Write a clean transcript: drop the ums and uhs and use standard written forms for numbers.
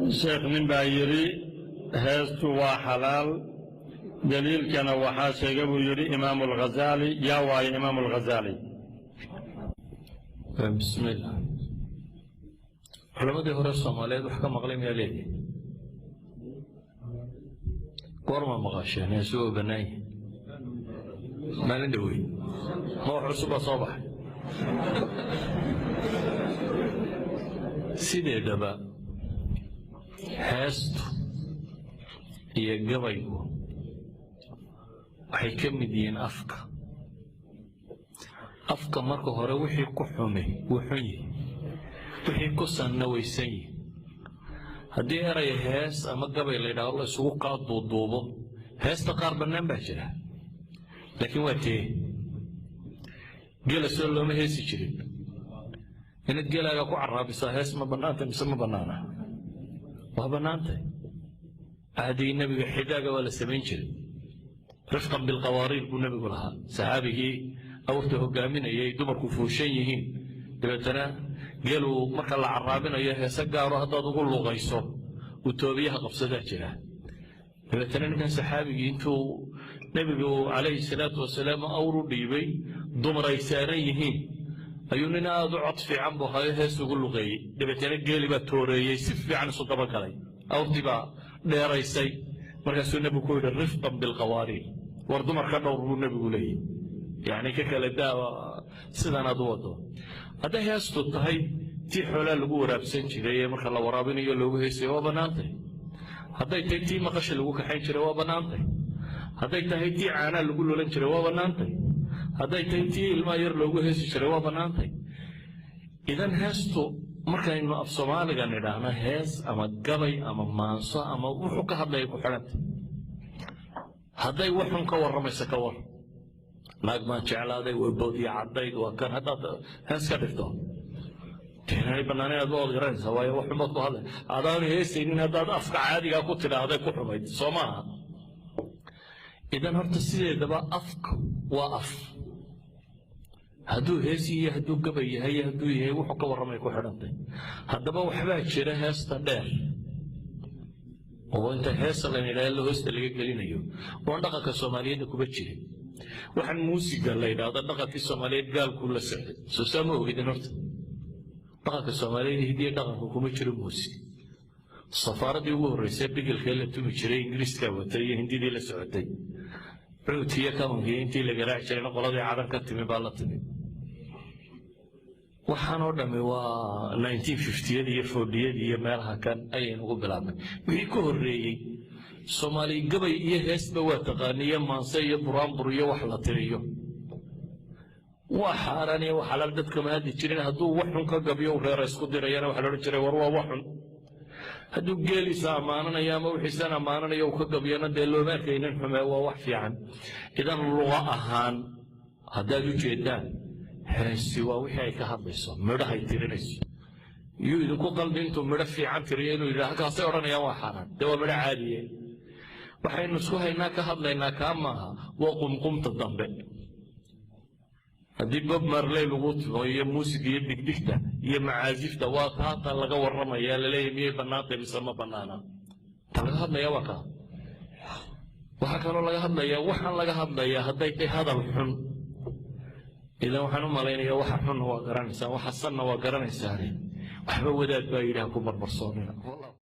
شيخ من بايري هاستو وحلال دليل كان وحاشا قبل يري إمام الغزالي يا واي إمام الغزالي. بسم الله. علماء هورا الصومالية وحكم مغلم يليه قرما مغاشين يسوع بناي ما ندوي ما حسب صباح سيدي دبا هاست هي قبيبو waxay ka mid yihiin afka marka hore wixii ku xumay wuu xun yahay wixii ku sanna waysan yahay haddii eray hees ama gabay la yidhaahdo la isugu qaaduuduubo heesta qaar bannaan baa jira laakiin waa tee geela soo looma heesi jirin inaad geelaaga ku carraabisaa hees ma bannaantay mise ma bannaana waa bannaantay ahdigii nebiga xidaaga waa la samayn jiray رفقا بالقوارير بالنبي لها سحابه أورته قامنا يدمر كفوشيهين دبتنا قالوا مركا العرابين يا سجاروا هذا تقول له غيصو وتوبيها قبصة جرا دبتنا كان سحابه انتو نبي عليه الصلاة والسلام أوروا بيبي دمر يساريهين أيوننا ضعت في عمبو هاي تقول له غي دبتنا قالي بتوري يسف عن صدبك علي أو تبع ديريسي مركز النبي كويل رفقا بالقوارير وردو مركز دور النبي كولي يعني كلا داوا سيدنا دوتو هذا هي استطاعي تي حلال لو رابسن جيري مركز لا ورابين iyo loogu heesay waa banaantay haday tahay tii maqasho lagu kaxayn jiray waa banaantay haday tahay tii caana lagu loolan jiray waa banaantay haday tahay tii ilma yar loogu heesi jiray waa banaantay idan heesto markaynu af Soomaaliga nidhaahna hees ama gabay ama maanso ama wuxuu ka hadlay ku xirantay hadday waxun ka waramaysa ka war naag ma jeclaaday way boodiya cadayd waa kan hadda hees ka dhigto tinay banaanada oo garanaysa way wax xumad ku hadlay adaan heesaynin haddaad afka caadiga ku tidhaahday ku xumayd Soomaha idan horta sideedaba afka waa af hadduu heesi iyo hadduu gabay yahay hadduu yahay wuxuu ka warramay ku xidhantay haddaba waxbaa jira heesta dheer oo inta heesta la yidhaahdo hoosta laga gelinayo oo dhaqanka Soomaaliyeed kuba jiray waxaan muusiga la yidhaahdo dhaqanka Soomaaliyeed gaalku la socday soo saamo ogidin horta dhaqanka Soomaaliyeed hidiye dhaqanku kuma jiro muusig safaaradii ugu horreysay bigelka la tumi jiray Ingiriiska watay iyo hindidii la socotay روتيا كم هي أنتي لقراء شيء قلادي عادم كتمي بالاتني وحنا ودمي 1950 دي 40 دي مالها كان أي نقول بلاد ويكون ري سومالي قبل يهس بواتقانية مانسية برامبرية وحلا تريو وحارني وحلال دتكم هذه تشرين هدو وحن كقبيو غير اسكو ديريانا وحلال تشري وروا وحن هدو جالي سامانا يا مو حسنا مانا يو كقبيانا دلو ما كاينن حما وحفي عن إذا اللغة أهان هذا جدا هسوا وحي كهبسو مرة هاي ترينس يو إذا كقل بنتو مرة في عن ترينو إذا هكذا صورنا يا وحنا دوا مرة عادية وحين نسوها هناك هذا هناك أمها قمت الضمب هذه باب مرلي لغوت وهي موسيقى دقدقة هي معازف دواقع تلقى ورما يا للي مية بنات بسما بنانا تلقى هذا يا وقع وحكى له لقى هذا يا وحن لقى هذا يا هديت هذا الحن إذا وحنوا مالين يا وحن هو قرن إنسان وحصلنا وقرن إنسان وحبوا ذات بايلها كبر برصوننا والله